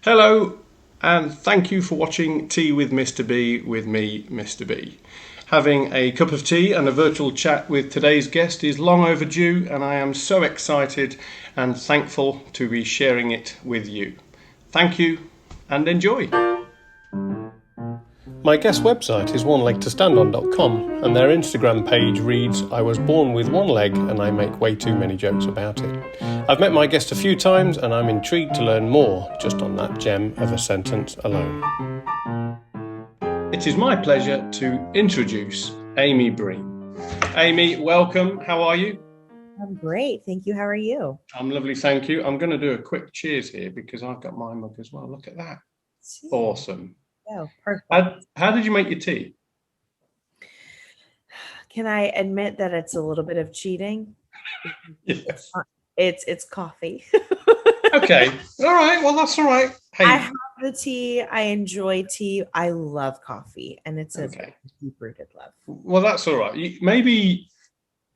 Hello, and thank you for watching Tea with Mr. B with me, Mr. B. Having a cup of tea and a virtual chat with today's guest is long overdue, and I am so excited and thankful to be sharing it with you. Thank you and enjoy. My guest website is onelegtostandon.com, and their Instagram page reads, "I was born with one leg and I make way too many jokes about it." I've met my guest a few times and I'm intrigued to learn more just on that gem of a sentence alone. It is my pleasure to introduce Amy Bream. Amy, welcome. How are you? I'm great. Thank you. How are you? I'm lovely, thank you. I'm going to do a quick cheers here because I've got my mug as well. Look at that. Cheers. Awesome. Oh, perfect. How did you make your tea? Can I admit that it's a little bit of cheating? Yes. It's coffee. Okay. All right. Well, that's all right. Hey. I have the tea. I enjoy tea. I love coffee, and it's a deep-rooted love. Well, that's all right. Maybe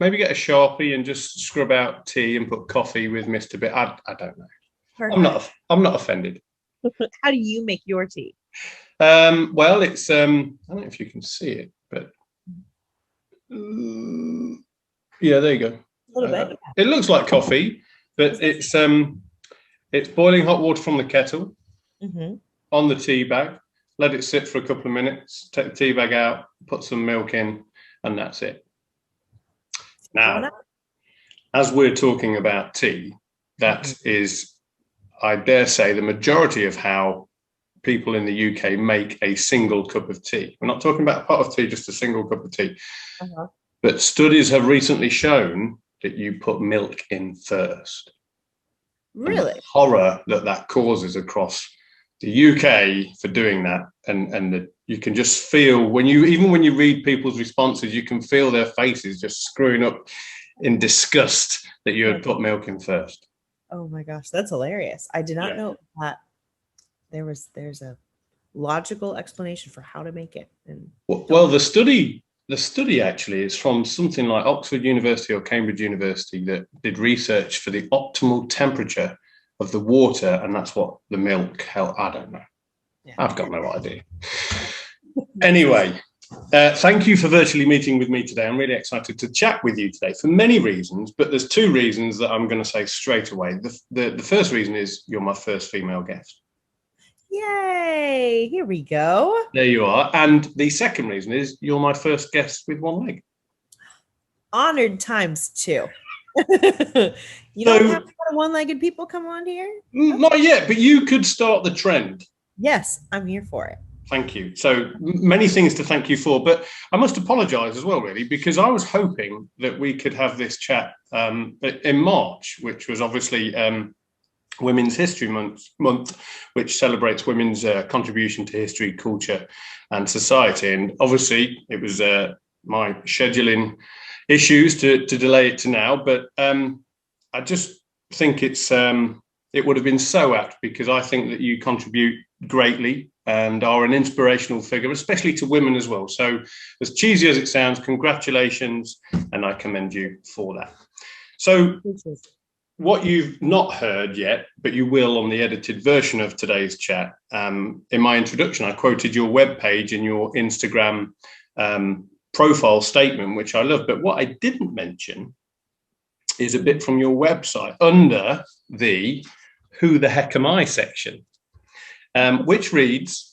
get a Sharpie and just scrub out tea and put coffee with Mr. Bit. I don't know. Perfect. I'm not offended. How do you make your tea? Well, it's I don't know if you can see it, but yeah, there you go. A little bit. Yeah. It looks like coffee, but it's boiling hot water from the kettle on the tea bag. Let it sit for a couple of minutes. Take the tea bag out, put some milk in, and that's it. Now, as we're talking about tea, that is, I dare say, the majority of how people in the UK make a single cup of tea. We're not talking about a pot of tea, just a single cup of tea. But studies have recently shown that you put milk in first. Really? And the horror that causes across the UK for doing that, and you can just feel even when you read people's responses, you can feel their faces just screwing up in disgust that you had put milk in first. Oh my gosh, that's hilarious! I did not know that there's a logical explanation for how to make it. Well, the study actually is from something like Oxford University or Cambridge University that did research for the optimal temperature of the water, and that's what the milk held. I don't know. Yeah. I've got no idea. Anyway, thank you for virtually meeting with me today. I'm really excited to chat with you today for many reasons, but there's two reasons that I'm going to say straight away. The first reason is you're my first female guest. Yay! Here we go. There you are. And the second reason is you're my first guest with one leg. Honored times two. You don't have a lot of one-legged people come on here? Not yet, but you could start the trend. Yes, I'm here for it. Thank you. So many things to thank you for, but I must apologize as well, really, because I was hoping that we could have this chat in March, which was obviously Women's History Month, which celebrates women's contribution to history, culture, and society. And obviously, it was my scheduling issues to delay it to now. But I just think it would have been so apt, because I think that you contribute greatly and are an inspirational figure, especially to women as well. So, as cheesy as it sounds, congratulations, and I commend you for that. So, what you've not heard yet, but you will on the edited version of today's chat, in my introduction, I quoted your webpage in your Instagram profile statement, which I love. But what I didn't mention is a bit from your website under the "Who the heck am I" section, which reads,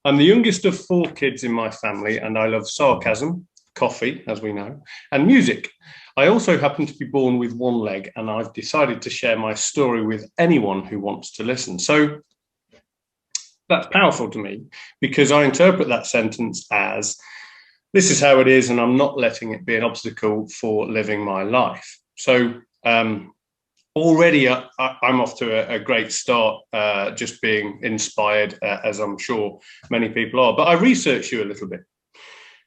"I'm the youngest of 4 kids in my family, and I love sarcasm, coffee, as we know, and music. I also happen to be born with one leg, and I've decided to share my story with anyone who wants to listen." So that's powerful to me, because I interpret that sentence as, this is how it is, and I'm not letting it be an obstacle for living my life. So already I'm off to a great start, just being inspired, as I'm sure many people are. But I researched you a little bit,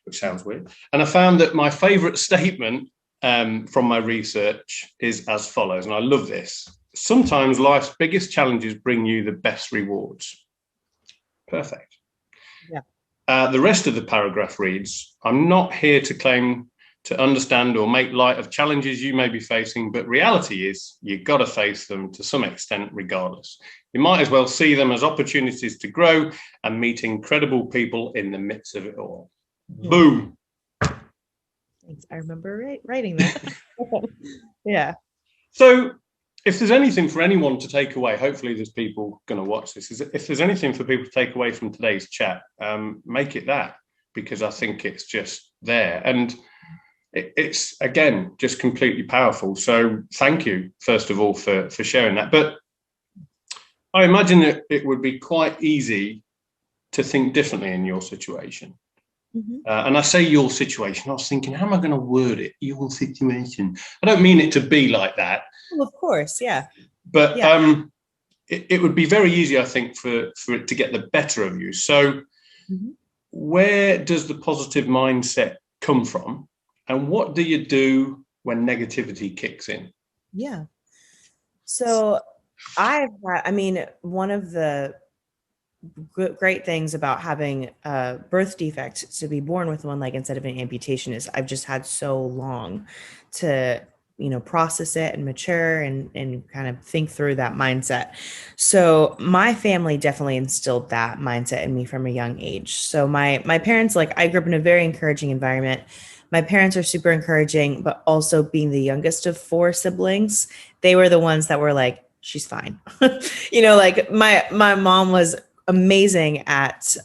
which sounds weird, and I found that my favorite statement from my research is as follows, and I love this: "Sometimes life's biggest challenges bring you the best rewards." Perfect. Yeah. The rest of the paragraph reads, "I'm not here to claim to understand or make light of challenges you may be facing, but reality is you've got to face them to some extent regardless. You might as well see them as opportunities to grow and meet incredible people in the midst of it all. Boom. Thanks. I remember writing that. Yeah. So if there's anything for anyone to take away, hopefully there's people going to watch this. If there's anything for people to take away from today's chat, make it that, because I think it's just there. And it's, again, just completely powerful. So thank you, first of all, for sharing that. But I imagine that it would be quite easy to think differently in your situation. Mm-hmm. And I say your situation, I was thinking, how am I going to word it? Your situation. I don't mean it to be like that. Well, of course, yeah. But yeah. It would be very easy, I think, for it to get the better of you. So where does the positive mindset come from? And what do you do when negativity kicks in? Yeah. So one of the great things about having a birth defect, to be born with one leg instead of an amputation, is I've just had so long to, process it and mature and kind of think through that mindset. So my family definitely instilled that mindset in me from a young age. So my parents, I grew up in a very encouraging environment. My parents are super encouraging, but also being the youngest of 4 siblings, they were the ones that were like, she's fine. My mom was amazing at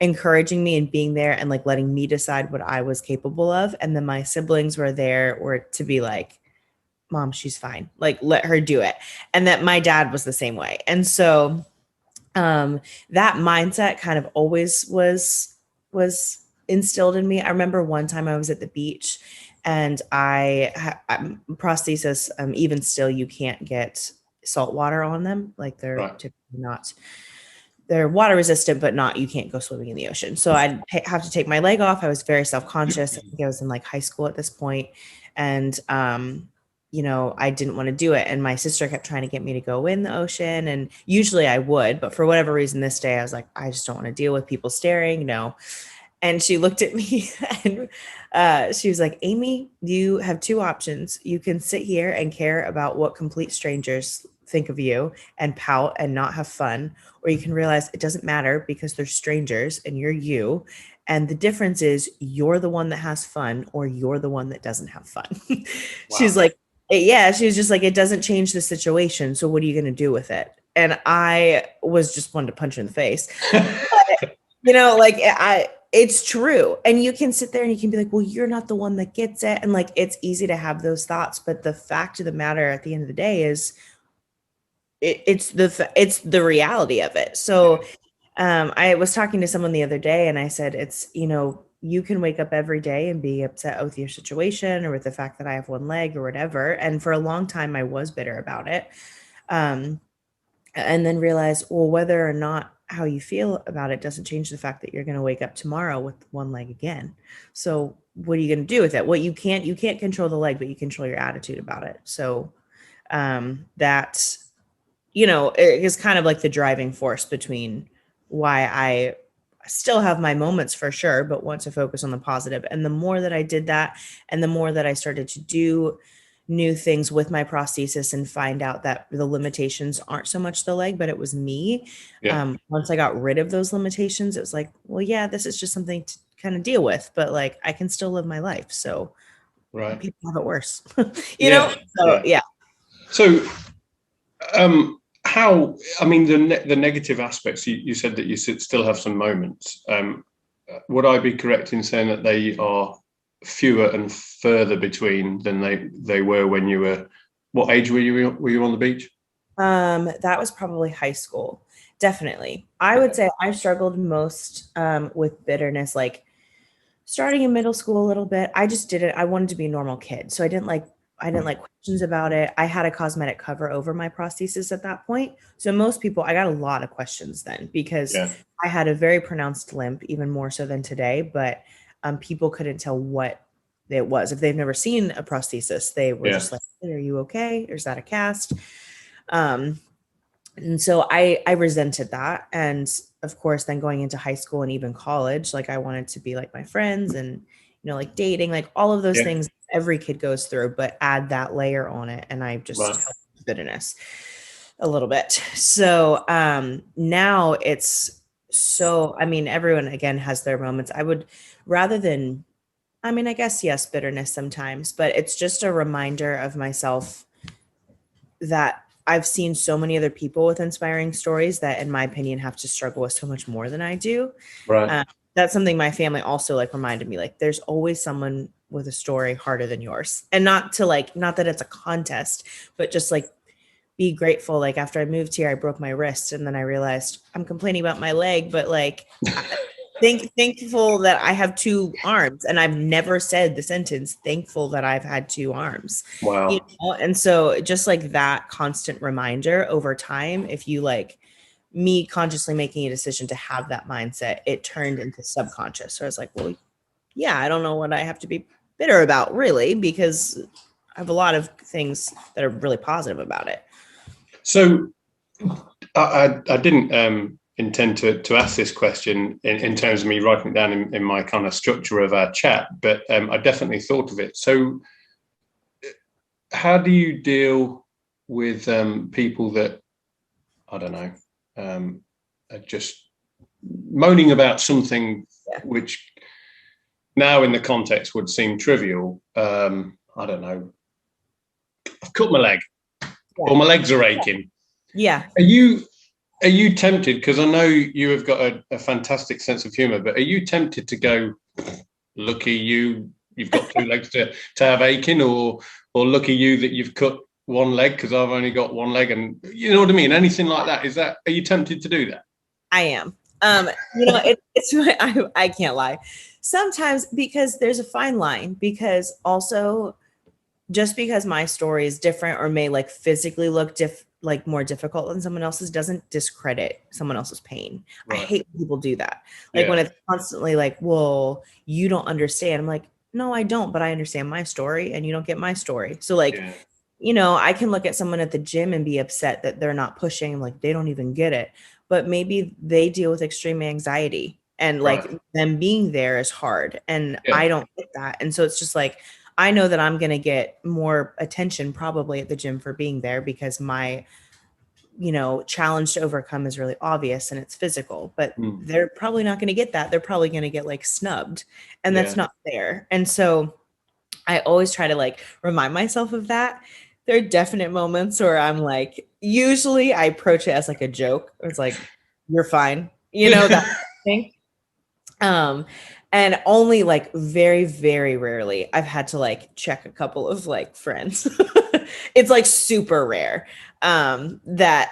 encouraging me and being there and letting me decide what I was capable of. And then my siblings were to be like, Mom, she's fine. Let her do it. And that my dad was the same way. And so that mindset kind of always was instilled in me. I remember one time I was at the beach and I'm prosthesis. Even still, you can't get salt water on them. They're typically not, they're water resistant, but you can't go swimming in the ocean. So I'd have to take my leg off. I was very self-conscious. I think I was in high school at this point. And, I didn't want to do it. And my sister kept trying to get me to go in the ocean. And usually I would, but for whatever reason this day, I was like, I just don't want to deal with people staring, And she looked at me and she was like, Amy, you have 2 options. You can sit here and care about what complete strangers think of you and pout and not have fun, or you can realize it doesn't matter because they're strangers and you're you. And the difference is you're the one that has fun or you're the one that doesn't have fun. Wow. She's like, yeah, she was just like, it doesn't change the situation. So what are you going to do with it? And I was just one to punch her in the face. But, it's true. And you can sit there and you can be like, well, you're not the one that gets it. And it's easy to have those thoughts. But the fact of the matter at the end of the day is it's the reality of it. So I was talking to someone the other day and I said, it's, you can wake up every day and be upset with your situation or with the fact that I have 1 leg or whatever. And for a long time, I was bitter about it. And then realize, well, whether or not how you feel about it doesn't change the fact that you're going to wake up tomorrow with 1 leg again. So what are you going to do with it? Well, you can't control the leg, but you control your attitude about it. So that, it is kind of the driving force between why I still have my moments for sure, but want to focus on the positive. And the more that I did that, and the more that I started to do new things with my prosthesis and find out that the limitations aren't so much the leg, but it was me. Yeah. Once I got rid of those limitations, it was like, well, yeah, this is just something to kind of deal with, but I can still live my life. So people have it worse, you know? So, yeah. So, the negative aspects, you said that you still have some moments. Would I be correct in saying that they are fewer and further between than they were when you were, what age were you on the beach? That was probably high school. Definitely. I would say I struggled most with bitterness, starting in middle school a little bit. I wanted to be a normal kid. So I didn't like questions about it. I had a cosmetic cover over my prosthesis at that point. So I got a lot of questions then because I had a very pronounced limp, even more so than today, but people couldn't tell what it was. If they've never seen a prosthesis, they were just like, hey, are you okay? Or is that a cast? And so I resented that. And of course, then going into high school and even college, I wanted to be like my friends and, like dating, like all of those Yeah. things every kid goes through, but add that layer on it. And I just Right. help with bitterness a little bit. So now it's so, I mean, everyone again has their moments. I would rather than, I mean, I guess, yes, bitterness sometimes, but it's just a reminder of myself that I've seen so many other people with inspiring stories that, in my opinion, have to struggle with so much more than I do. Right. That's something my family also like reminded me, like, there's always someone with a story harder than yours. And not to like, not that it's a contest, but just like be grateful. Like after I moved here, I broke my wrist and then I realized I'm complaining about my leg, but like thankful that I have two arms, and I've never said the sentence thankful that I've had two arms. Wow. And so just like that constant reminder over time, if you like me consciously making a decision to have that mindset, it turned into subconscious. So I was like, well, yeah, I don't know what I have to be bitter about really, because I have a lot of things that are really positive about it. So I didn't intend to ask this question in terms of me writing it down in my kind of structure of our chat, but I definitely thought of it. So how do you deal with people that, I don't know, are just moaning about something which now in the context would seem trivial? I don't know, I've cut my leg or my legs are aching. Yeah. Are you tempted, because I know you have got a fantastic sense of humor, but are you tempted to go, lucky you've got two legs to have aching, or lucky you that you've cut one leg because I've only got one leg, and you know what I mean? Anything like that? Are you tempted to do that? I am. It's I can't lie. Sometimes, because there's a fine line, because also just because my story is different or may like physically look like more difficult than someone else's doesn't discredit someone else's pain. Right. I hate when people do that. Like when it's constantly like, well, you don't understand. I'm like, no, I don't, but I understand my story and you don't get my story. So like, I can look at someone at the gym and be upset that they're not pushing, like they don't even get it, but maybe they deal with extreme anxiety and like them being there is hard. And I don't get that. And so it's just like, I know that I'm going to get more attention probably at the gym for being there because my, challenge to overcome is really obvious and it's physical, but they're probably not going to get that. They're probably going to get like snubbed, and that's not fair. And so I always try to like remind myself of that. There are definite moments where I'm like, usually I approach it as like a joke. It's like, you're fine. That thing. And only like very, very rarely I've had to like check a couple of like friends. It's like super rare that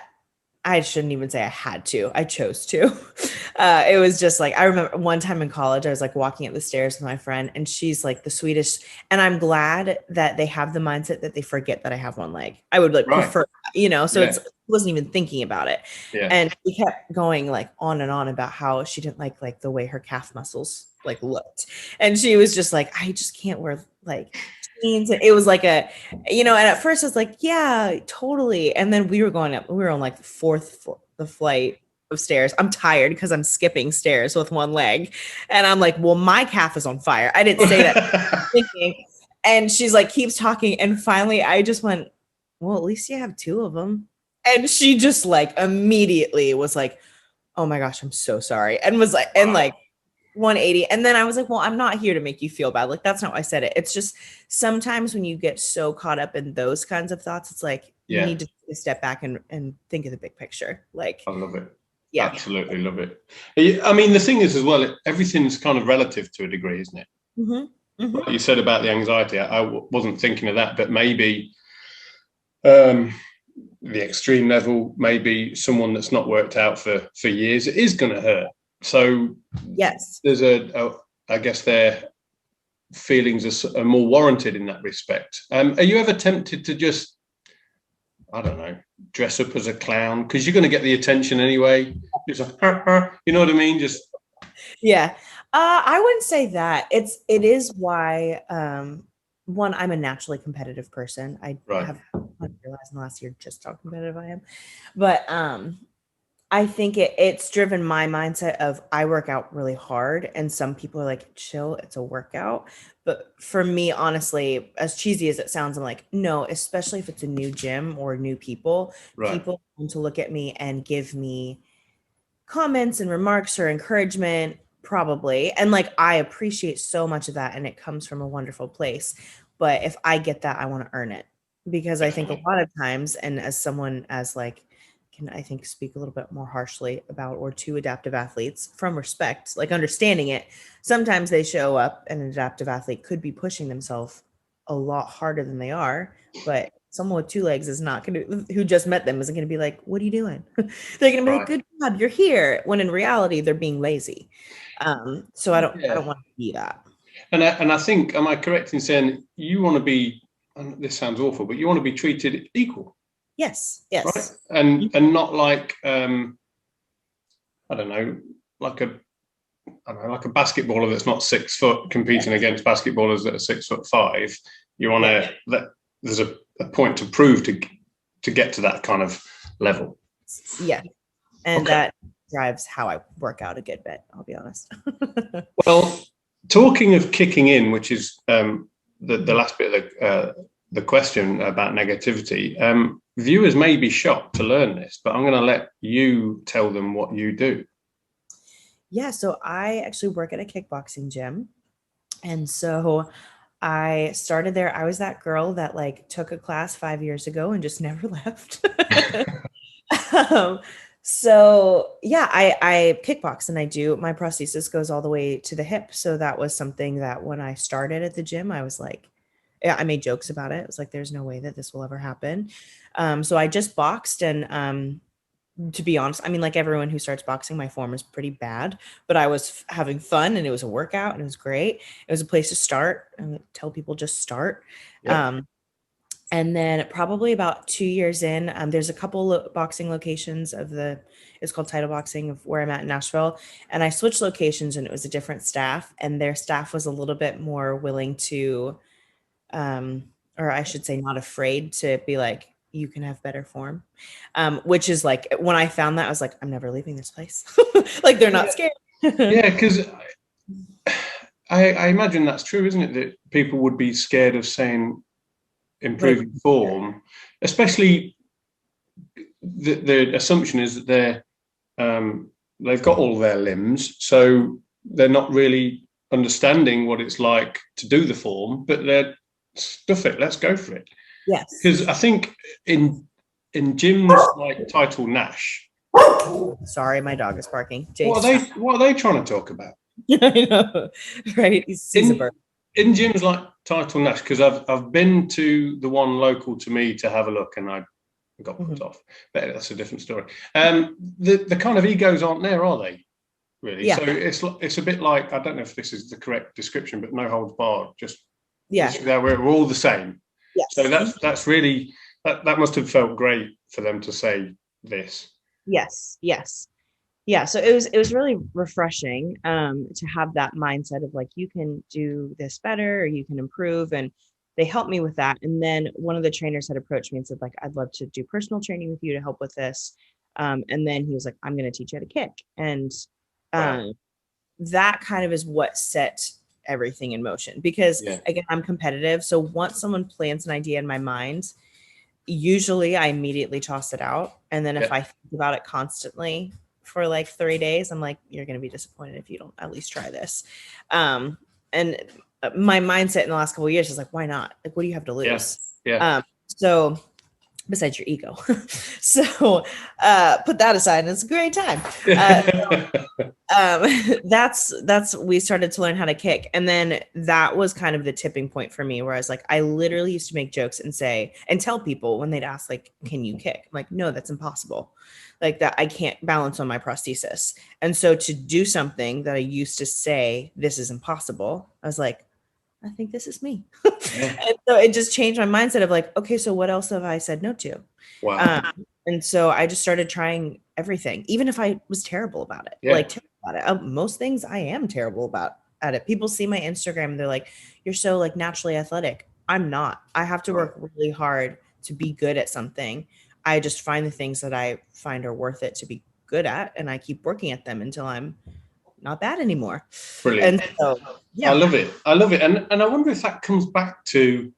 I shouldn't even say I had to. I chose to. It was just like, I remember one time in college, I was like walking up the stairs with my friend and she's like the sweetest. And I'm glad that they have the mindset that they forget that I have one leg. I would like prefer, so I wasn't even thinking about it. And she kept going like on and on about how she didn't like the way her calf muscles like looked. And she was just like, I just can't wear like jeans. And it was like and at first I was like, yeah, totally. And then we were on like the flight of stairs. I'm tired because I'm skipping stairs with one leg. And I'm like, well, my calf is on fire. I didn't say that thinking. And she's like, keeps talking. And finally I just went, well, at least you have two of them. And she just like immediately was like, oh my gosh, I'm so sorry. And was like, and like 180. And then I was like, well, I'm not here to make you feel bad. Like, that's not why I said it. It's just sometimes when you get so caught up in those kinds of thoughts, it's like, you need to take a step back and think of the big picture. Like, I love it. Yeah. Absolutely love it. I mean, the thing is as well, everything's kind of relative to a degree, isn't it? What you said about the anxiety, I wasn't thinking of that, but maybe the extreme level, maybe someone that's not worked out for years, it is going to hurt. So there's I guess their feelings are more warranted in that respect. Are you ever tempted to just, I don't know, dress up as a clown because you're going to get the attention anyway? Just you know what I mean? Just I wouldn't say that. It is why one, I'm a naturally competitive person. I have realized in the last year just how competitive I am. But I think it's driven my mindset of I work out really hard, and some people are like, chill, it's a workout. But for me, honestly, as cheesy as it sounds, I'm like, no, especially if it's a new gym or new people, Right. people want to look at me and give me comments and remarks or encouragement, probably. And like, I appreciate so much of that, and it comes from a wonderful place. But if I get that, I want to earn it, because I think a Definitely. lot of times, and as someone as like, can I think speak a little bit more harshly about or to adaptive athletes from respect, like understanding it, sometimes they show up and an adaptive athlete could be pushing themselves a lot harder than they are, but someone with two legs is not going to, who just met them isn't going to be like, what are you doing? They're going to be like, Right. good job, you're here. When in reality, they're being lazy. So I Yeah. don't want to be that. And I think, am I correct in saying you want to be, and this sounds awful, but you want to be treated equal, Yes. right? Yes. And not like I don't know, like a I don't know, like a basketballer that's not 6 foot competing Yes. against basketballers that are 6'5". You want Yes. to that there's a point to prove to get to that kind of level. Yeah. And Okay. that drives how I work out a good bit, I'll be honest. Well, talking of kicking in, which is the last bit of the question about negativity, viewers may be shocked to learn this, but I'm going to let you tell them what you do. Yeah. So I actually work at a kickboxing gym. And so I started there. I was that girl that like took a class 5 years ago and just never left. um, so yeah, I kickbox, and I do, my prosthesis goes all the way to the hip. So that was something that when I started at the gym, I was like, yeah, I made jokes about it. It was like, there's no way that this will ever happen. So I just boxed, and to be honest, I mean, like everyone who starts boxing, my form is pretty bad, but I was having fun, and it was a workout, and it was great. It was a place to start, and tell people just start. Yep. Um, and then probably about 2 years in, there's a couple boxing locations of it's called Title Boxing of where I'm at in Nashville. And I switched locations, and it was a different staff, and their staff was a little bit more willing to, or I should say not afraid to be like, you can have better form. Which is like, when I found that, I was like, I'm never leaving this place. Like they're not Yeah, scared. yeah, because I imagine that's true, isn't it? That people would be scared of saying What I, improving form, especially the assumption is that they've got all their limbs, so they're not really understanding what it's like to do the form, but they're stuff it, let's go for it. yes. Because I think in gyms like Title Nash, Sorry, my dog is barking. Jay, what are stop. they what are they trying to talk about? I know, right? He sees a In bird. in gyms like Title Nash, because I've been to the one local to me to have a look, and I got put Mhm. off. But that's a different story. The kind of egos aren't there, are they? Really? Yeah, So it's a bit like, I don't know if this is the correct description, but no holds barred. Just yeah, we're all the same. So yes, that's really that must have felt great for them to say this. yes, yes. Yeah, so it was really refreshing to have that mindset of like, you can do this better, or you can improve, and they helped me with that. And then one of the trainers had approached me and said like, I'd love to do personal training with you to help with this. And then he was like, I'm going to teach you how to kick. And Wow. um, that kind of is what set everything in motion, because Yeah. again, I'm competitive. So once someone plants an idea in my mind, usually I immediately toss it out. And then if Yeah. I think about it constantly for like 3 days, I'm like, you're going to be disappointed if you don't at least try this. And my mindset in the last couple of years is like, why not? Like, what do you have to Yeah. lose? Yeah. So besides your ego. So put that aside, and it's a great time. That's we started to learn how to kick, and then that was kind of the tipping point for me, where I was like, I literally used to make jokes and say and tell people when they'd ask like, can you kick? I'm like, no, that's impossible. Like, that I can't balance on my prosthesis. And so to do something that I used to say, this is impossible, I was like, I think this is me. Yeah. And so it just changed my mindset of like, okay, so what else have I said no to? Wow. And so I just started trying everything, even if I was terrible about it. Yeah. Like, terrible about it. Most things I am terrible about at it. People see my Instagram and they're like, "You're so like naturally athletic." I'm not. I have to Right. work really hard to be good at something. I just find the things that I find are worth it to be good at, and I keep working at them until I'm not bad anymore. Brilliant. And so, yeah. I love it. I love it. And I wonder if that comes back to,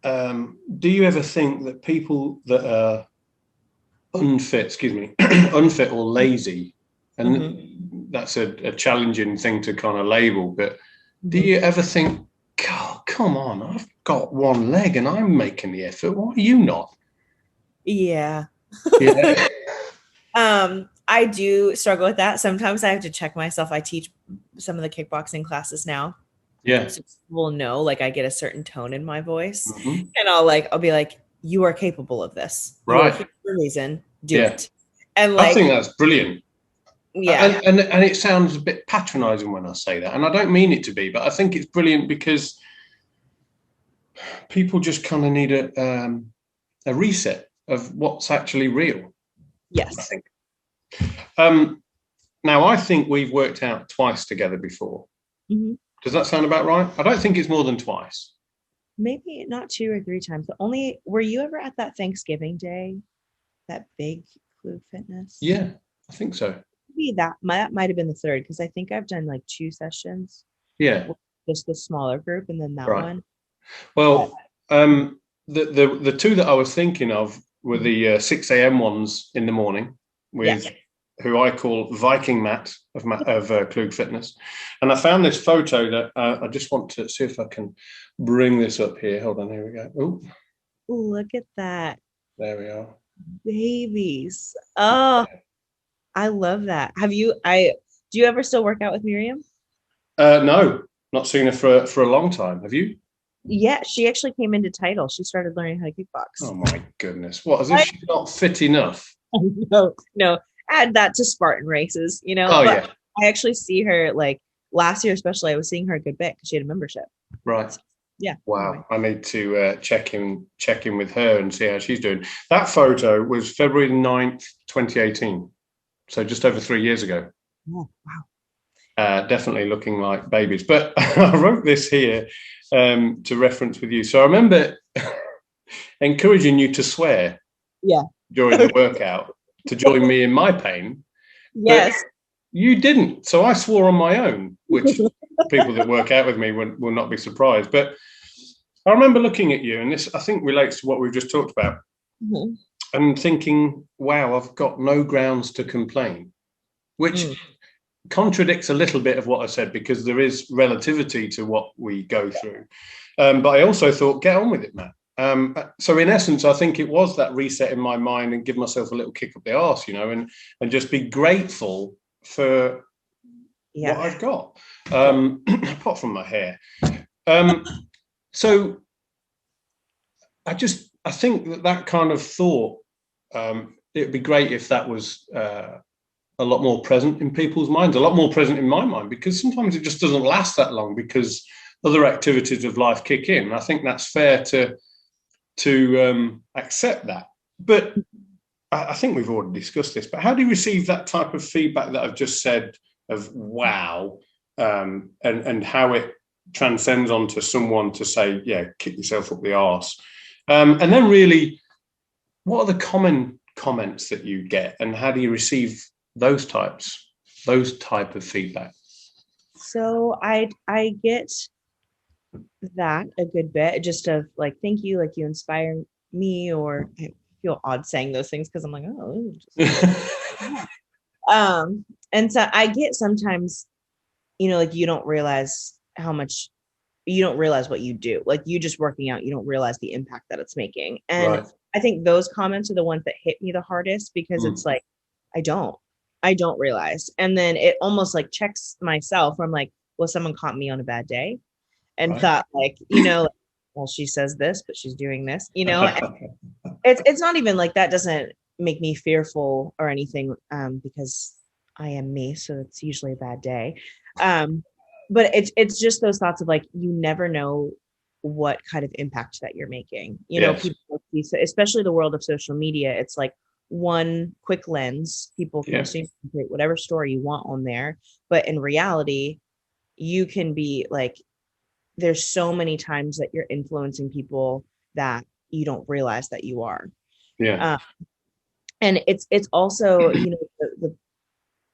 do you ever think that people that are unfit or lazy, and that's a challenging thing to kind of label, but do you ever think, God, come on, I've got one leg and I'm making the effort, why are you not? Yeah. Yeah. I do struggle with that. Sometimes I have to check myself. I teach some of the kickboxing classes now. Yeah. So people know, like, I get a certain tone in my voice, Mhm. and I'll be like, you are capable of this. You are Right. here for a reason. Do Yeah. it. And I think that's brilliant. yeah. And it sounds a bit patronizing when I say that, and I don't mean it to be, but I think it's brilliant because people just kind of need a reset of what's actually real. Yes. I think. Now, I think we've worked out twice together before. Mm-hmm. Does that sound about right? I don't think it's more than twice. Maybe not 2 or 3 times, but only. Were you ever at that Thanksgiving Day, that big Clue Fitness? Yeah, I think so. Maybe that might have been the third, because I think I've done like 2 sessions. Yeah. Just the smaller group, and then that one. Well, the 2 that I was thinking of were the 6 a.m. ones in the morning with who I call Viking Matt of Klug Fitness. And I found this photo that I just want to see if I can bring this up here. Hold on, here we go. Oh, look at that. There we are. Babies. Oh, I love that. Do you ever still work out with Miriam? No, not seen her for a long time. Have you? Yeah, she actually came into Title. She started learning how to kickbox. Oh my goodness. What, as if she's not fit enough? No. Add that to Spartan races, Oh, but yeah. I actually see her, like, last year especially, I was seeing her a good bit because she had a membership. Right. Yeah. Wow. I need to check in with her and see how she's doing. That photo was February 9th, 2018. So just over 3 years ago. Oh, wow. Definitely looking like babies. But I wrote this here to reference with you. So I remember encouraging you to swear during the workout to join me in my pain. Yes. But you didn't. So I swore on my own, which people that work out with me will not be surprised. But I remember looking at you, and this, I think, relates to what we've just talked about, and thinking, wow, I've got no grounds to complain, which contradicts a little bit of what I said, because there is relativity to what we go through. But I also thought, get on with it, Matt. So in essence, I think it was that reset in my mind and give myself a little kick up the arse, and just be grateful for what I've got, apart from my hair. So I think that kind of thought, it'd be great if that was a lot more present in people's minds, a lot more present in my mind, because sometimes it just doesn't last that long because other activities of life kick in. I think that's fair to accept that. But I think we've already discussed this, but how do you receive that type of feedback that I've just said of wow, and how it transcends onto someone to say, yeah, kick yourself up the arse? And then really, what are the common comments that you get, and how do you receive those type of feedback? So I get that a good bit, just of like, thank you, like, you inspire me, or I feel odd saying those things because I'm like, and so I get sometimes, like, you don't realize what you do, like, you just working out, you don't realize the impact that it's making. And right. I think those comments are the ones that hit me the hardest, because it's like, I don't realize. And then it almost like checks myself, where I'm like, well, someone caught me on a bad day and thought, like, well, she says this, but she's doing this, it's not even like, that doesn't make me fearful or anything, because I am me. So it's usually a bad day. But it's just those thoughts of, like, you never know what kind of impact that you're making, people, especially the world of social media. It's like one quick lens. People can assume you can create whatever story you want on there, but in reality, you can be like, there's so many times that you're influencing people that you don't realize that you are. And it's also, you know, the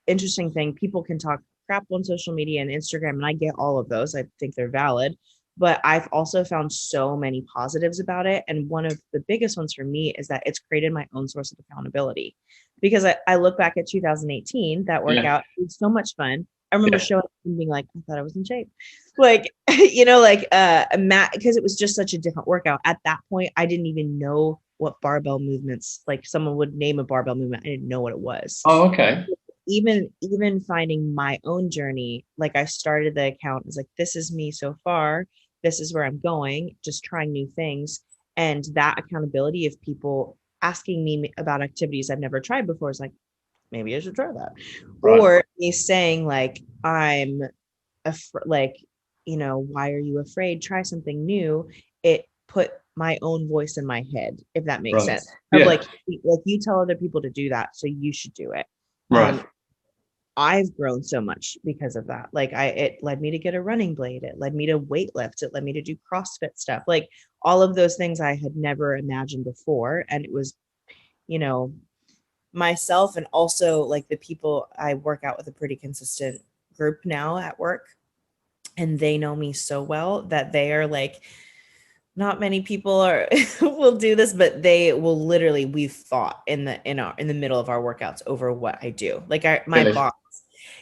interesting thing, people can talk crap on social media and Instagram, and I get all of those. I think they're valid, but I've also found so many positives about it. And one of the biggest ones for me is that it's created my own source of accountability. Because I look back at 2018, that Yeah. workout, it was so much fun. I remember Yeah. showing up and being like, I thought I was in shape. Like, you know, like Matt, because it was just such a different workout. At that point, I didn't even know what barbell movements, like someone would name a barbell movement. I didn't know what it was. Oh, okay. Even finding my own journey, like I started the account, it's like, this is me so far, this is where I'm going, just trying new things. And that accountability of people asking me about activities I've never tried before is like, maybe I should try that. Right. Or me saying like, I'm like, you know, why are you afraid, try something new. It put my own voice in my head, if that makes Right. sense, of Yeah. like you tell other people to do that, so you should do it. Right. I've grown so much because of that. Like it led me to get a running blade. It led me to weight lift. It led me to do CrossFit stuff. Like all of those things I had never imagined before. And it was, you know, myself and also like the people I work out with, a pretty consistent group now at work. And they know me so well that they are like, not many people are will do this, but they will literally, we've fought in the middle of our workouts over what I do. Like my Really? boss.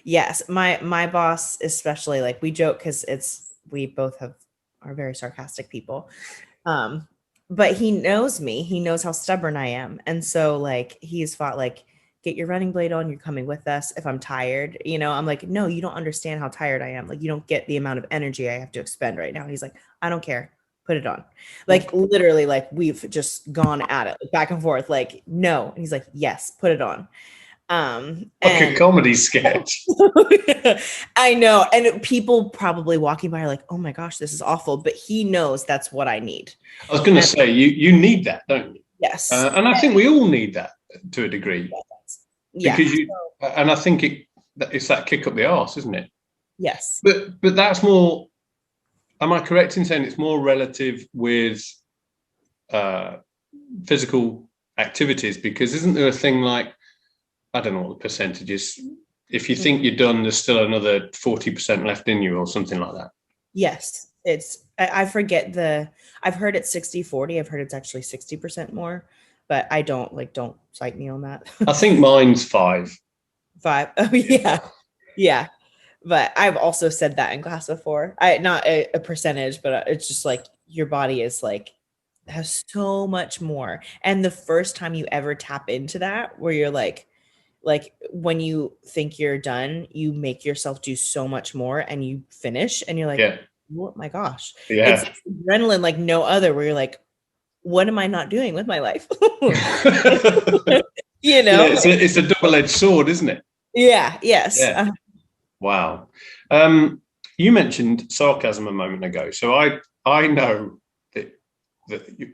Yes, my boss especially, like we joke because we both are very sarcastic people. Um, but he knows me. He knows how stubborn I am. And so like he's fought like, get your running blade on, you're coming with us. If I'm tired, you know, I'm like, no, you don't understand how tired I am. Like you don't get the amount of energy I have to expend right now. And he's like, I don't care. Put it on. Like literally, like we've just gone at it like, back and forth, like, no. And he's like, yes, put it on. Like a And comedy sketch. I know. And people probably walking by are like, oh my gosh, this is awful. But he knows that's what I need. I was going to And say, you need that, don't you? yes. And I think we all need that to a degree, Yeah. because and I think it's that kick up the arse, isn't it? Yes. But that's more. Am I correct in saying it's more relative with physical activities? Because isn't there a thing like, I don't know what the percentage is. If you think you're done, there's still another 40% left in you or something like that. Yes. I forget I've heard it's 60-40. I've heard it's actually 60% more, but I don't cite me on that. I think mine's 5. 5. Oh yeah. Yeah. But I've also said that in class before. Not a percentage, but it's just like your body is like, has so much more. And the first time you ever tap into that, where you're like when you think you're done, you make yourself do so much more and you finish and you're like, Yeah. oh my gosh. Yeah. It's adrenaline like no other, where you're like, what am I not doing with my life? You know? Yeah, it's a double-edged sword, isn't it? Yeah. Yes. Yeah. Wow. You mentioned sarcasm a moment ago. So I know that you,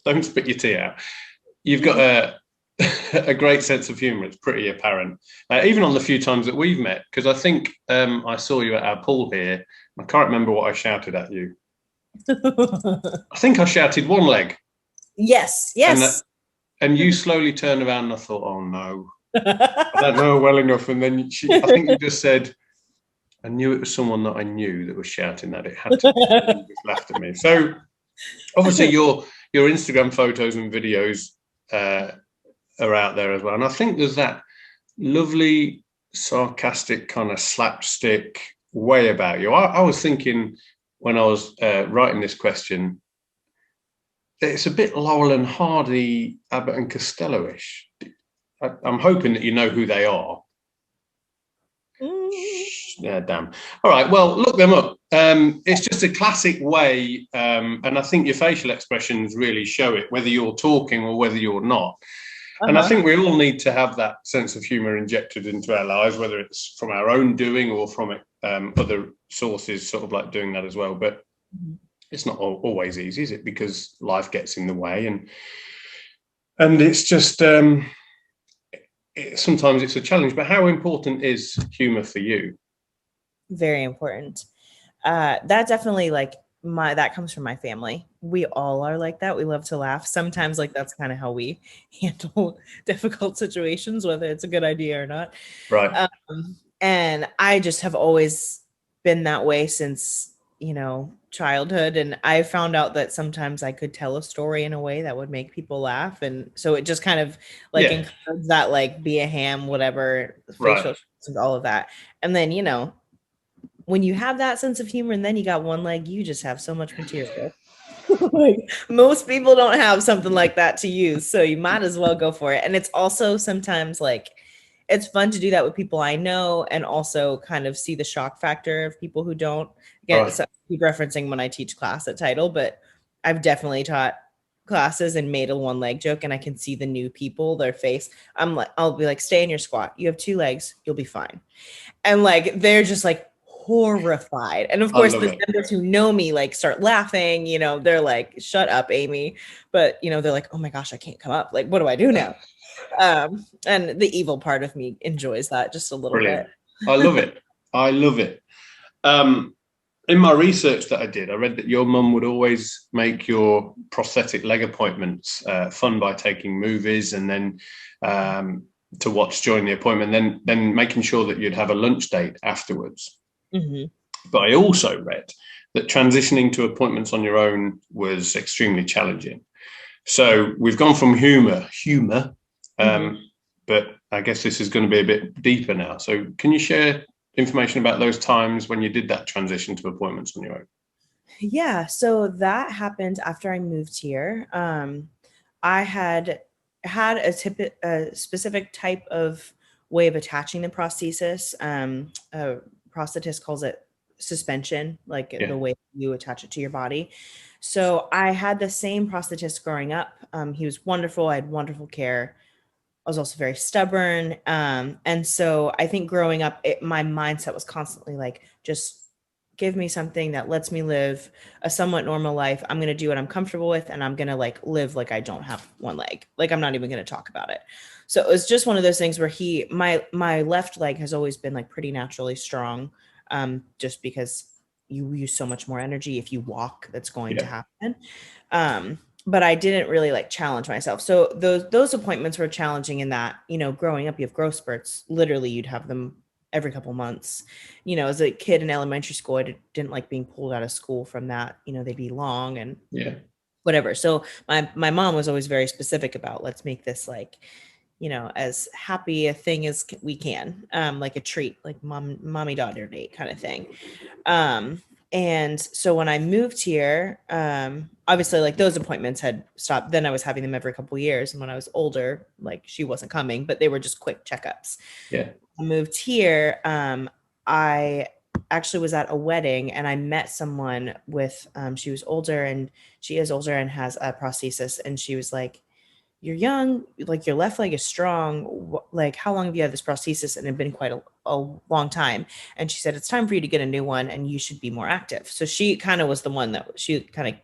don't spit your tea out. You've got a great sense of humor. It's pretty apparent, even on the few times that we've met, because I think I saw you at our pool here. I can't remember what I shouted at you. I think I shouted one leg. Yes. Yes. And you slowly turned around and I thought, oh no, I don't know well enough. And then I think you just said, I knew it was someone that I knew that was shouting that. It had to be. And you just laughed at me. So obviously your Instagram photos and videos are out there as well. And I think there's that lovely, sarcastic kind of slapstick way about you. I was thinking when I was writing this question, it's a bit Laurel and Hardy, Abbott and Costello-ish. I'm hoping that you know who they are. Yeah, damn. All right, well, look them up. It's just a classic way, and I think your facial expressions really show it, whether you're talking or whether you're not. And I think we all need to have that sense of humor injected into our lives, whether it's from our own doing or from other sources, sort of like doing that as well. But it's not always easy, is it? Because life gets in the way, and it's just sometimes it's a challenge. But how important is humor for you? Very important. That definitely like that comes from my family. We all are like that. We love to laugh. Sometimes like that's kind of how we handle difficult situations, whether it's a good idea or not. Right. And I just have always been that way since, childhood. And I found out that sometimes I could tell a story in a way that would make people laugh. And so it just kind of like Yeah. encouraged that, like, be a ham, whatever, facial Right. expressions, all of that. And then, when you have that sense of humor and then you got one leg, you just have so much material. Like, most people don't have something like that to use, so you might as well go for it. And it's also sometimes like it's fun to do that with people I know, and also kind of see the shock factor of people who don't. Again, Right. so I keep referencing when I teach class at Title, but I've definitely taught classes and made a one leg joke, and I can see the new people, their face. I'll be like, stay in your squat. You have 2 legs, you'll be fine. And like they're just like horrified. And of I course love the it. members who know me like start laughing, they're like, shut up, Amy. But they're like, oh my gosh, I can't come up. Like, what do I do now? And the evil part of me enjoys that just a little Brilliant. bit. I love it. I love it. In my research that I did, I read that your mum would always make your prosthetic leg appointments fun by taking movies and then to watch during the appointment, then making sure that you'd have a lunch date afterwards. Mm-hmm. But I also read that transitioning to appointments on your own was extremely challenging. So we've gone from humor, but I guess this is going to be a bit deeper now. So can you share information about those times when you did that transition to appointments on your own? Yeah, so that happened after I moved here. I had a specific type of way of attaching the prosthesis. A prosthetist calls it suspension, like the way you attach it to your body. So I had the same prosthetist growing up. He was wonderful. I had wonderful care. I was also very stubborn. And so I think growing up, my mindset was constantly like, just give me something that lets me live a somewhat normal life. I'm going to do what I'm comfortable with, and I'm going to like live like I don't have one leg. Like, I'm not even going to talk about it. So it was just one of those things where my left leg has always been like pretty naturally strong, just because you use so much more energy if you walk, that's going to happen. But I didn't really like challenge myself. So those appointments were challenging in that, growing up, you have growth spurts. Literally, you'd have them every couple months. As a kid in elementary school, I didn't like being pulled out of school from that. They'd be long and whatever. So my mom was always very specific about, let's make this like, as happy a thing as we can, like a treat, like mommy daughter date kind of thing. And so when I moved here, obviously like those appointments had stopped. Then I was having them every couple of years. And when I was older, like she wasn't coming, but they were just quick checkups. Yeah. I moved here. I actually was at a wedding and I met someone with, she was older, and she is older and has a prosthesis. And she was like, you're young, like your left leg is strong. Like, how long have you had this prosthesis? And it had been quite a long time. And she said, it's time for you to get a new one and you should be more active. So she kind of was the one that she kind of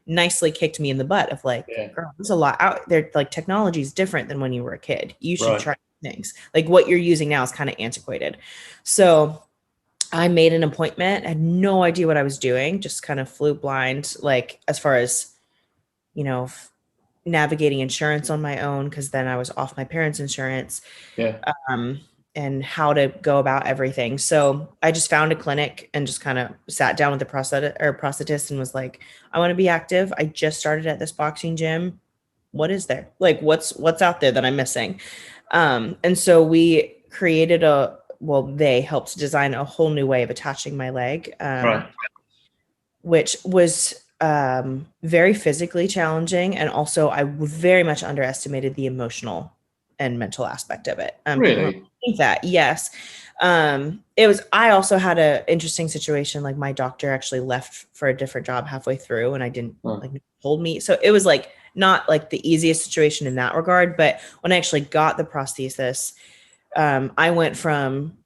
nicely kicked me in the butt of like, girl, there's a lot out there. Like, technology is different than when you were a kid. You should try things. Like, what you're using now is kind of antiquated. So I made an appointment, had no idea what I was doing, just kind of flew blind, like as far as, navigating insurance on my own, because then I was off my parents' insurance, and how to go about everything. So I just found a clinic and just kind of sat down with the prosthetist and was like, I want to be active. I just started at this boxing gym. What is there? Like, what's out there that I'm missing? And so we created they helped design a whole new way of attaching my leg, which was very physically challenging. And also I very much underestimated the emotional and mental aspect of it. People don't think that. Yes. I also had an interesting situation. Like, my doctor actually left for a different job halfway through, and I didn't told me. So it was like not like the easiest situation in that regard. But when I actually got the prosthesis, I went from,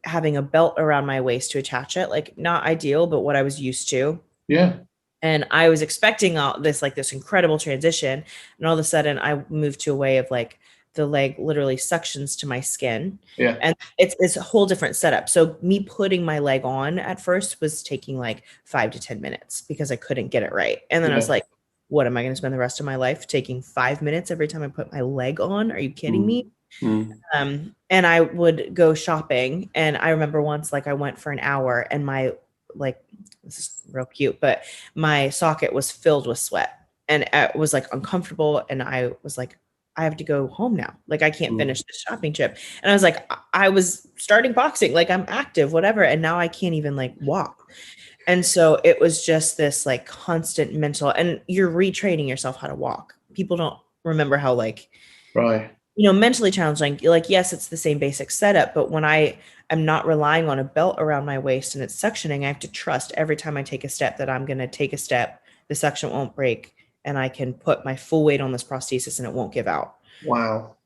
having a belt around my waist to attach it, like not ideal, but what I was used to. Yeah. And I was expecting all this, like this incredible transition. And all of a sudden I moved to a way of like, the leg literally suctions to my skin. Yeah. And it's a whole different setup. So me putting my leg on at first was taking like 5 to 10 minutes because I couldn't get it right. And then I was like, what am I going to spend the rest of my life taking 5 minutes every time I put my leg on? Are you kidding me? And I would go shopping, and I remember once, like, I went for an hour, and my, like, this is real cute, but my socket was filled with sweat, and it was like uncomfortable, and I was like, I have to go home now. Like, I can't finish this shopping trip. And I was like, I was starting boxing, like, I'm active, whatever, and now I can't even like walk. And so it was just this like constant mental, and you're retraining yourself how to walk. People don't remember how, like, Right. mentally challenging. Like, yes, it's the same basic setup, but when I am not relying on a belt around my waist and it's suctioning, I have to trust every time I take a step that I'm going to take a step, the suction won't break, and I can put my full weight on this prosthesis and it won't give out. Wow.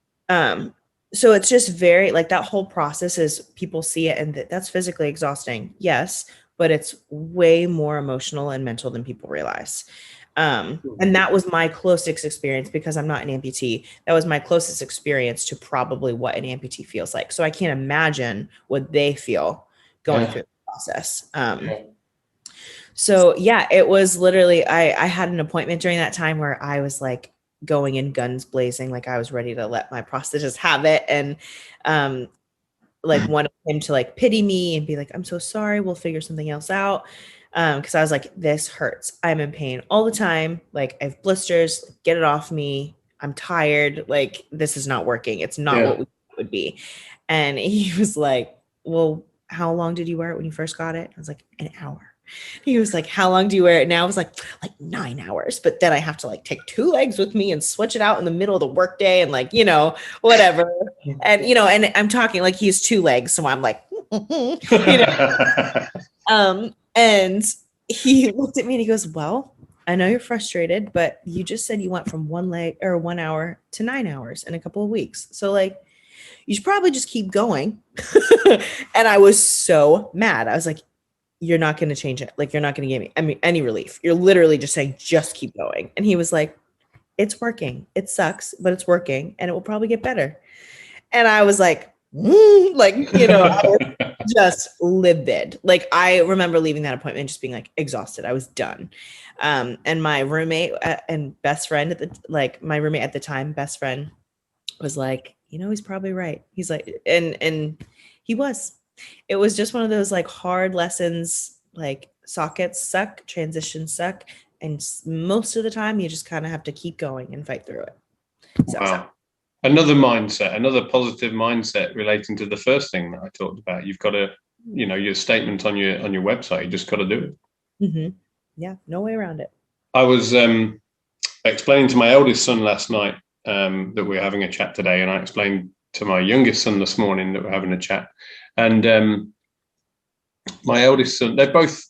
So it's just very, like, that whole process is, people see it and that's physically exhausting. Yes, but it's way more emotional and mental than people realize. And that was my closest experience, because I'm not an amputee. That was my closest experience to probably what an amputee feels like. So I can't imagine what they feel going through the process. So yeah, it was literally, I had an appointment during that time where I was like going in guns blazing, like I was ready to let my prosthetist have it, and like wanted him to like pity me and be like, I'm so sorry, we'll figure something else out. Because I was like, this hurts. I'm in pain all the time. Like, I have blisters. Get it off me. I'm tired. Like, this is not working. It's not what we would be. And he was like, well, how long did you wear it when you first got it? I was like, an hour. He was like, how long do you wear it now? I was like 9 hours. But then I have to like take 2 legs with me and switch it out in the middle of the workday and like, whatever. And, and I'm talking like he's 2 legs. So I'm like, and he looked at me and he goes, well, I know you're frustrated, but you just said you went from 1 leg or 1 hour to 9 hours in a couple of weeks. So like, you should probably just keep going. And I was so mad. I was like, you're not going to change it. Like, you're not going to give me any relief. You're literally just saying, just keep going. And he was like, it's working. It sucks, but it's working and it will probably get better. And I was like, I was just livid. Like, I remember leaving that appointment just being like exhausted. I was done. And my roommate and best friend my roommate at the time, best friend, was like, he's probably right. He's like, and he was. It was just one of those like hard lessons. Like, sockets suck, transitions suck, and most of the time you just kind of have to keep going and fight through it. Wow. Another mindset, another positive mindset relating to the first thing that I talked about. You've got to, your statement on your website, you just got to do it. Mm-hmm. Yeah, no way around it. I was explaining to my eldest son last night that we're having a chat today, and I explained to my youngest son this morning that we're having a chat. And my eldest son, they've both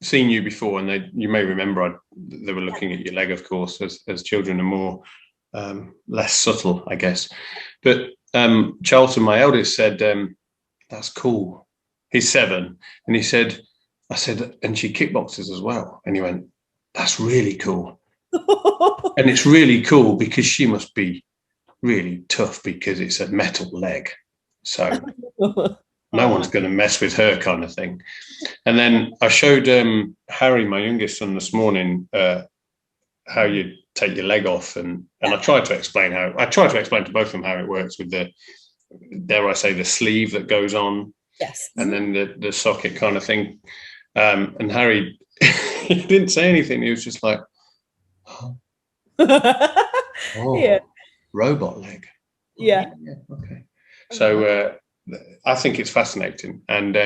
seen you before, and you may remember they were looking at your leg, of course, as children are more less subtle, I guess. But Charlton, my eldest, said, that's cool. He's 7. And he said, I said, and she kickboxes as well. And he went, that's really cool. And it's really cool because she must be really tough because it's a metal leg. So no one's going to mess with her, kind of thing. And then I showed Harry, my youngest son, this morning how you take your leg off, and I tried to explain to both of them how it works with the, dare I say, the sleeve that goes on, and then the socket kind of thing. And Harry, he didn't say anything. He was just like, yeah, robot leg. Yeah. Okay. So I think it's fascinating, and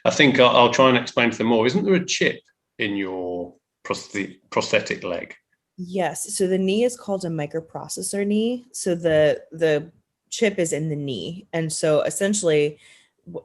I think I'll try and explain to them more. Isn't there a chip in your prosthetic leg? Yes. So the knee is called a microprocessor knee. So the chip is in the knee, and so essentially,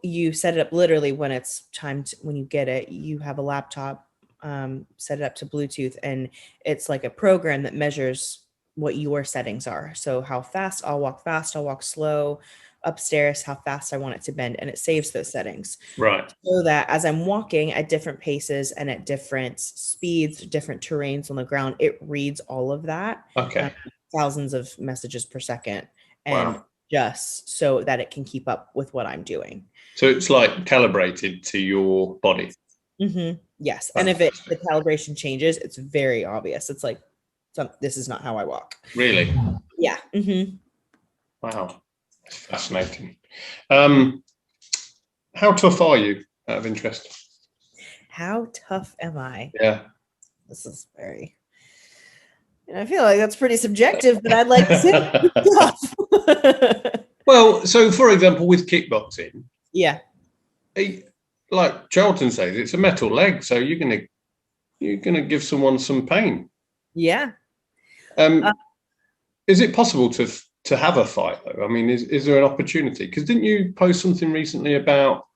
you set it up literally when it's time to, when you get it. You have a laptop, set it up to Bluetooth, and it's like a program that measures what your settings are. So how fast, I'll walk slow, upstairs, how fast I want it to bend, and it saves those settings. Right. So that as I'm walking at different paces and at different speeds, different terrains on the ground, it reads all of that. Okay. Thousands of messages per second. and Wow. just so that it can keep up with what I'm doing. So it's like calibrated to your body. Yes. And if the Fantastic. calibration changes, it's very obvious. It's like, this is not how I walk. Really? Yeah. Wow. That's fascinating. How tough are you, out of interest? How tough am I? Yeah. This is very, I feel like that's pretty subjective, but I'd like to say tough. Well, so for example, with kickboxing, Yeah. like Charlton says, it's a metal leg, so you're gonna give someone some pain. Yeah. Is it possible to have a fight though? I mean, is there an opportunity? Because didn't you post something recently about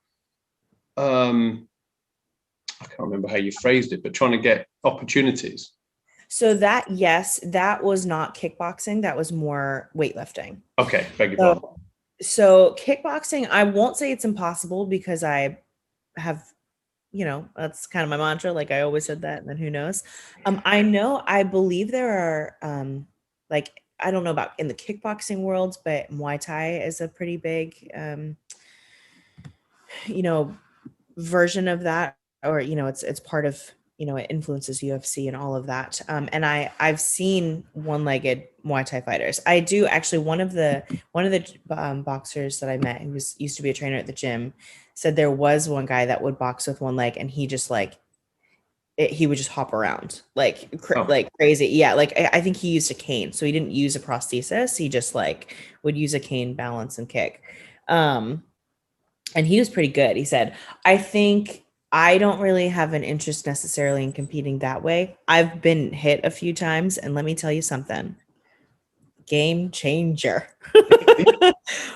I can't remember how you phrased it, but trying to get opportunities. So that, yes, that was not kickboxing. That was more weightlifting. Okay, beg your pardon. So kickboxing, I won't say it's impossible because I have, that's kind of my mantra. Like I always said that, and then who knows? I believe there are, like, I don't know about in the kickboxing world, but Muay Thai is a pretty big, version of that, or, it's part of, it influences UFC and all of that. And I've seen one-legged Muay Thai fighters. I do actually, one of the boxers that I met, who used to be a trainer at the gym, said there was one guy that would box with one leg, and he just he would just hop around like crazy. Yeah, like I think he used a cane, so he didn't use a prosthesis. He just would use a cane, balance, and kick. And he was pretty good. He said, I think I don't really have an interest necessarily in competing that way. I've been hit a few times, and let me tell you something. Game changer.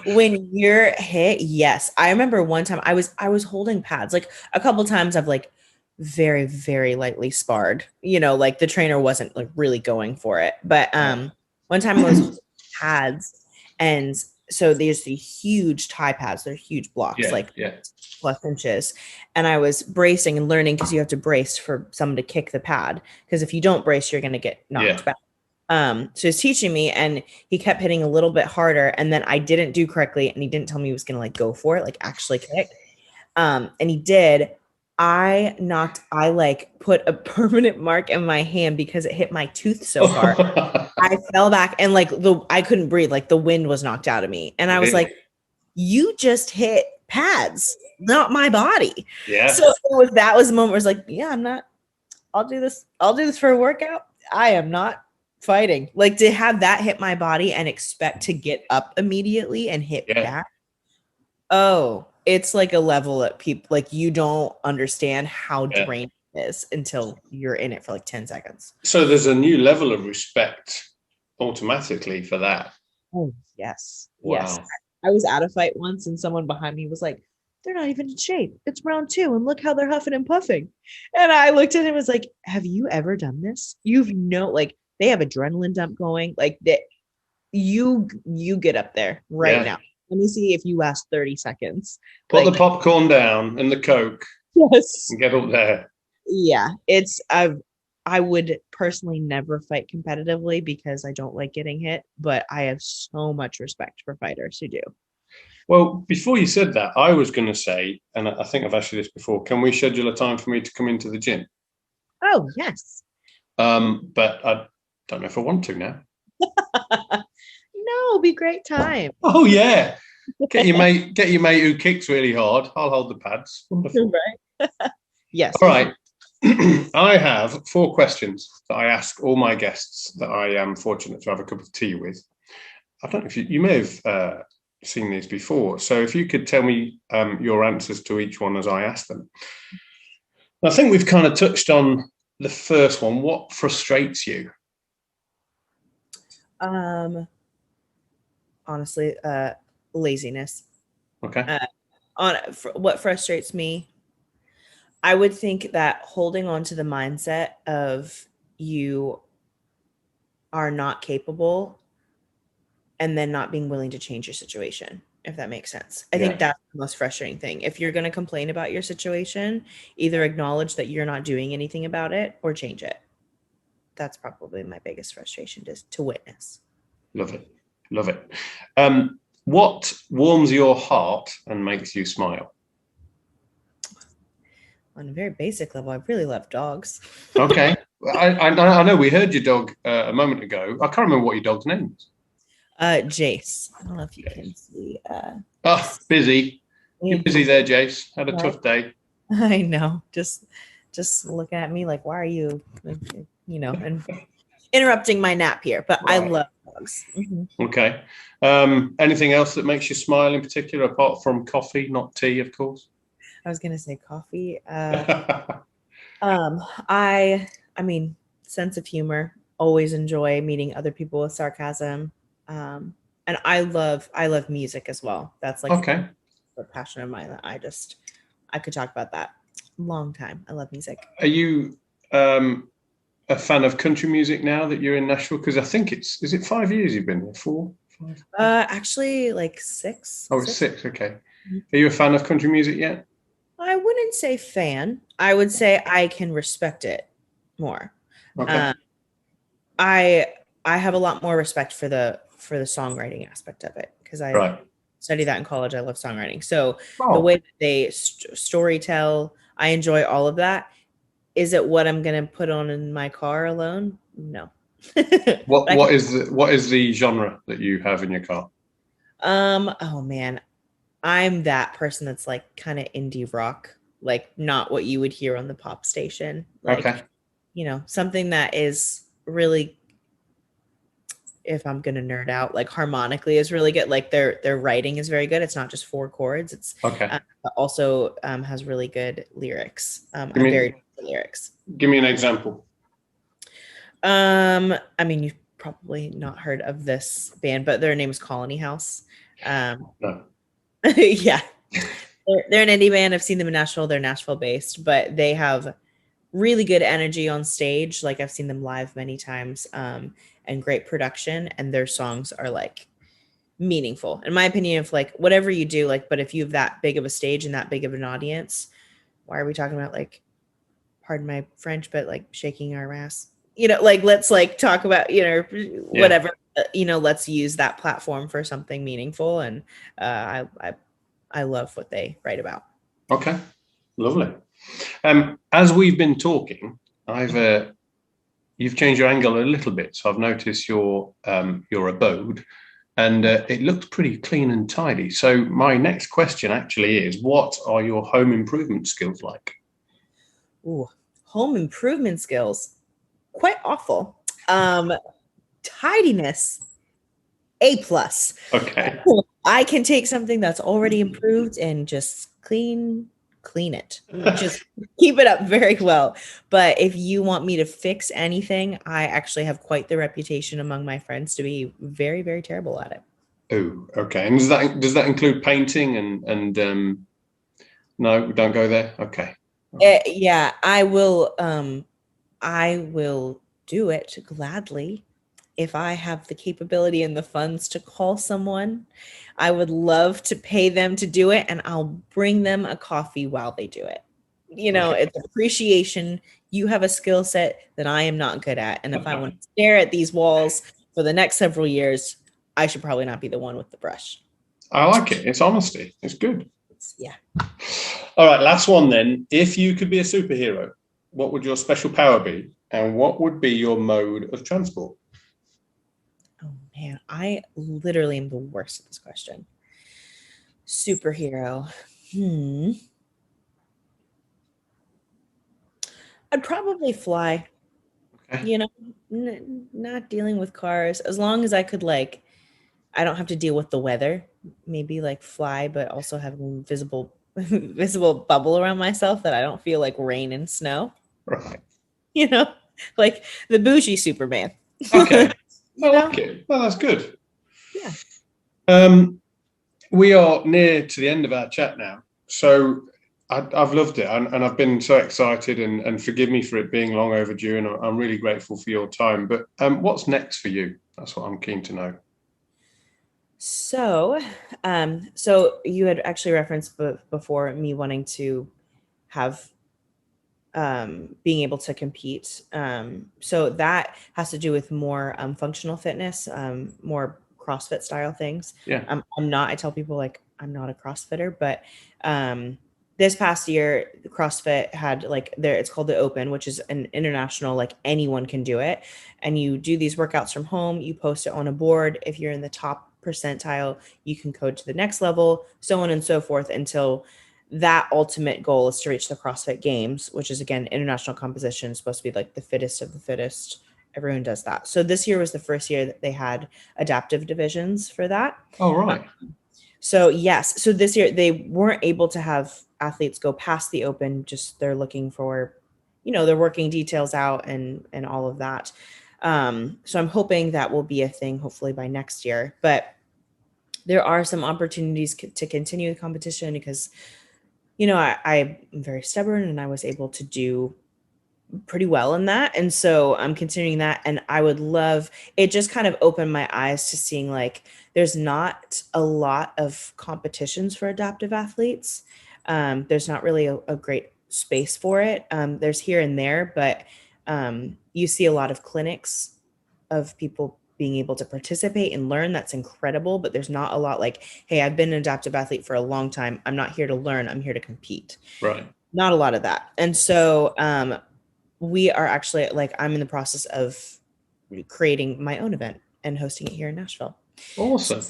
When you're hit, yes. I remember one time I was holding pads. Like a couple times I've very, very lightly sparred. Like the trainer wasn't really going for it. But one time I was holding pads, and so there's the huge tie pads. They're huge blocks, plus inches. And I was bracing and learning, because you have to brace for someone to kick the pad. Because if you don't brace, you're going to get knocked back. So he's teaching me, and he kept hitting a little bit harder. And then I didn't do correctly, and he didn't tell me he was going to go for it, actually kick. And he did. I put a permanent mark in my hand because it hit my tooth so hard. I fell back, and I couldn't breathe. The wind was knocked out of me. And I was like, you just hit pads, not my body. Yeah. So that was the moment where I was yeah, I'll do this for a workout. I am not fighting. To have that hit my body and expect to get up immediately and hit back. Oh, it's a level that people you don't understand how draining it is until you're in it for 10 seconds. So there's a new level of respect automatically for that. Oh, yes. Wow. Yes. I was at a fight once, and someone behind me was like, they're not even in shape. It's round 2, and look how they're huffing and puffing. And I looked at him and was like, have you ever done this? They have adrenaline dump going. You get up there right now. Let me see if you last 30 seconds. Put the popcorn down and the Coke. Yes. And get up there. Yeah. I would personally never fight competitively because I don't like getting hit, but I have so much respect for fighters who do. Well, before you said that, I was going to say, and I think I've asked you this before, can we schedule a time for me to come into the gym? Oh, yes. But I don't know if I want to now. No, it'll be a great time. Oh, yeah. Get your mate who kicks really hard. I'll hold the pads. Wonderful. Right. Yes. All right. I have 4 questions that I ask all my guests that I am fortunate to have a cup of tea with. I don't know if you may have seen these before. So if you could tell me your answers to each one as I ask them. I think we've kind of touched on the first one. What frustrates you? Honestly, laziness. Okay. What frustrates me, I would think that holding on to the mindset of you are not capable and then not being willing to change your situation, if that makes sense. I think that's the most frustrating thing. If you're going to complain about your situation, either acknowledge that you're not doing anything about it or change it. That's probably my biggest frustration, just to witness. Love it. Love it. What warms your heart and makes you smile? On a very basic level, I really love dogs. Okay. I know we heard your dog a moment ago. I can't remember what your dog's name is. Jace. I don't know if you can see. Oh, busy. You're busy there, Jace. Had a tough day. I know. Just look at me like, why are you, and interrupting my nap here? But right. I love dogs. Mm-hmm. Okay. Anything else that makes you smile in particular, apart from coffee, not tea, of course? I was gonna say coffee. I mean, sense of humor. Always enjoy meeting other people with sarcasm. And I love music as well. That's like okay. A passion of mine that I could talk about that a long time. I love music. Are you a fan of country music now that you're in Nashville? Because I think is it 5 years you've been there? 4, 5? Actually like 6. Oh, 6. Okay. Are you a fan of country music yet? I wouldn't say fan. I would say I can respect it more. Okay. I have a lot more respect for the songwriting aspect of it because I studied that in college. I love songwriting. So the way that they story tell, I enjoy all of that. Is it what I'm going to put on in my car alone? No. What is the genre that you have in your car? Oh man. I'm that person that's like kind of indie rock, like not what you would hear on the pop station. Like, okay. Something that is really, if I'm going to nerd out, like harmonically is really good. Like their writing is very good. It's not just 4 chords. It's also has really good lyrics. I'm very into lyrics. Give me an example. I mean, you've probably not heard of this band, but their name is Colony House. No. Yeah, they're an indie band. I've seen them in Nashville. They're Nashville based, but they have really good energy on stage. Like I've seen them live many times, and great production. And their songs are like meaningful, in my opinion. If like whatever you do, like, but if you have that big of a stage and that big of an audience, why are we talking about like, pardon my French, but like shaking our ass? Like let's like talk about whatever. Let's use that platform for something meaningful. And I love what they write about. Okay, lovely. As we've been talking, you've changed your angle a little bit, so I've noticed your abode, and it looks pretty clean and tidy. So my next question actually is, what are your home improvement skills like? Ooh, home improvement skills. Quite awful. Tidiness, A+. Okay. I can take something that's already improved and just clean it. Just keep it up very well. But if you want me to fix anything, I actually have quite the reputation among my friends to be very, very terrible at it. Oh, okay. And does that include painting and no, don't go there. Okay. Yeah, I will do it gladly. If I have the capability and the funds to call someone, I would love to pay them to do it, and I'll bring them a coffee while they do it. It's appreciation. You have a skill set that I am not good at. And if I want to stare at these walls for the next several years, I should probably not be the one with the brush. I like it. It's honesty. It's good. Yeah. All right, last one then. If you could be a superhero, what would your special power be? And what would be your mode of transport? Oh man, I literally am the worst at this question. Superhero. I'd probably fly. Okay. Not dealing with cars. As long as I could, like, I don't have to deal with the weather. Maybe like fly, but also have an invisible bubble around myself that I don't feel like rain and snow. Right. Like the bougie Superman. Okay. I like it. Well, that's good. Yeah. We are near to the end of our chat now. So I've loved it, and I've been so excited, and forgive me for it being long overdue, and I'm really grateful for your time. But what's next for you? That's what I'm keen to know. So you had actually referenced before me wanting to have being able to compete. So that has to do with more functional fitness, more CrossFit style things. Yeah. I'm not, I tell people like, I'm not a CrossFitter, but this past year, CrossFit had like it's called the Open, which is an international, like anyone can do it. And you do these workouts from home, you post it on a board. If you're in the top percentile, you can code to the next level, so on and so forth, until that ultimate goal is to reach the CrossFit Games, which is again, international competition, supposed to be like the fittest of the fittest. Everyone does that. So this year was the first year that they had adaptive divisions for that. Oh, right. So yes, so this year they weren't able to have athletes go past the Open. Just they're looking for, they're working details out and all of that. So I'm hoping that will be a thing hopefully by next year. But there are some opportunities to continue the competition because, I'm very stubborn and I was able to do pretty well in that. And so I'm continuing that. And I would love, it just kind of opened my eyes to seeing like, there's not a lot of competitions for adaptive athletes. There's not really a great space for it. There's here and there, but you see a lot of clinics of people being able to participate and learn. That's incredible. But there's not a lot like, hey, I've been an adaptive athlete for a long time. I'm not here to learn. I'm here to compete. Right. Not a lot of that. And so we are actually I'm in the process of creating my own event and hosting it here in Nashville. Awesome.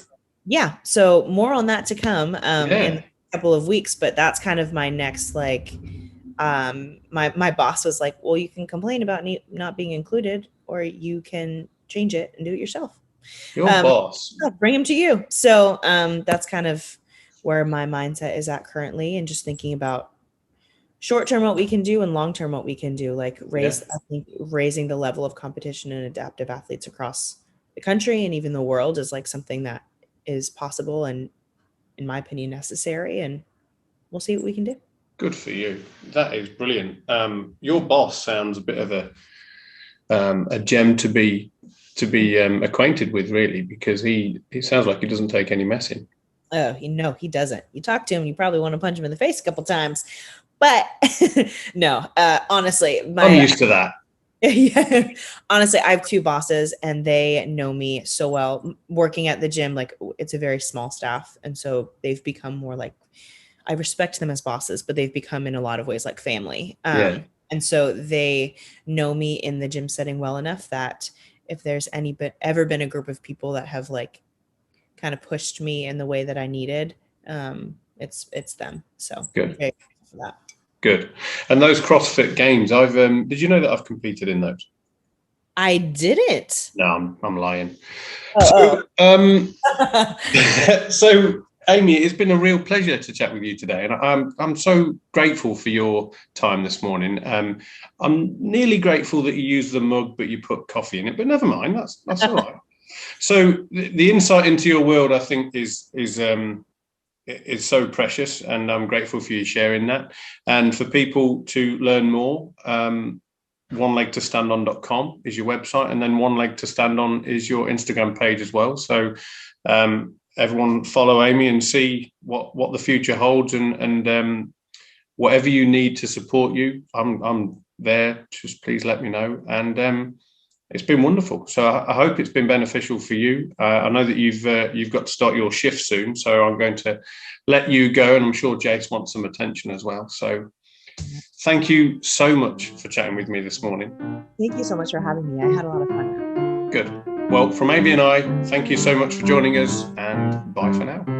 Yeah. So more on that to come in a couple of weeks, but that's kind of my next, my boss was like, well, you can complain about not being included, or you can change it and do it yourself. Your boss. I'll bring him to you. So that's kind of where my mindset is at currently, and just thinking about short-term what we can do and long-term what we can do, like I think raising the level of competition in adaptive athletes across the country and even the world is like something that is possible and, in my opinion, necessary. And we'll see what we can do. Good for you. That is brilliant. Your boss sounds a bit of a gem to be acquainted with, really, because he sounds like he doesn't take any messing. Oh, no, he doesn't. You talk to him, you probably want to punch him in the face a couple times. But no, honestly, I'm used to that. Yeah, honestly, I have two bosses and they know me so well. Working at the gym, like it's a very small staff. And so they've become more like, I respect them as bosses, but they've become in a lot of ways like family. And so they know me in the gym setting well enough that if there's ever been a group of people that have like kind of pushed me in the way that I needed, it's them. So good. Okay for that. Good. And those CrossFit Games, did you know that I've competed in those? I didn't. No, I'm lying. So Amy, it's been a real pleasure to chat with you today, and I'm so grateful for your time this morning. I'm nearly grateful that you used the mug, but you put coffee in it. But never mind, that's all right. So the insight into your world, I think, is so precious, and I'm grateful for you sharing that. And for people to learn more, onelegtostandon.com is your website, and then One Leg to Stand On is your Instagram page as well. So everyone follow Amy and see what the future holds, and whatever you need to support you, I'm there. Just please let me know. And it's been wonderful. So I hope it's been beneficial for you. I know that you've got to start your shift soon, so I'm going to let you go, and I'm sure Jace wants some attention as well. So thank you so much for chatting with me this morning. Thank you so much for having me. I had a lot of fun. Good. Well, from Amy and I, thank you so much for joining us, and bye for now.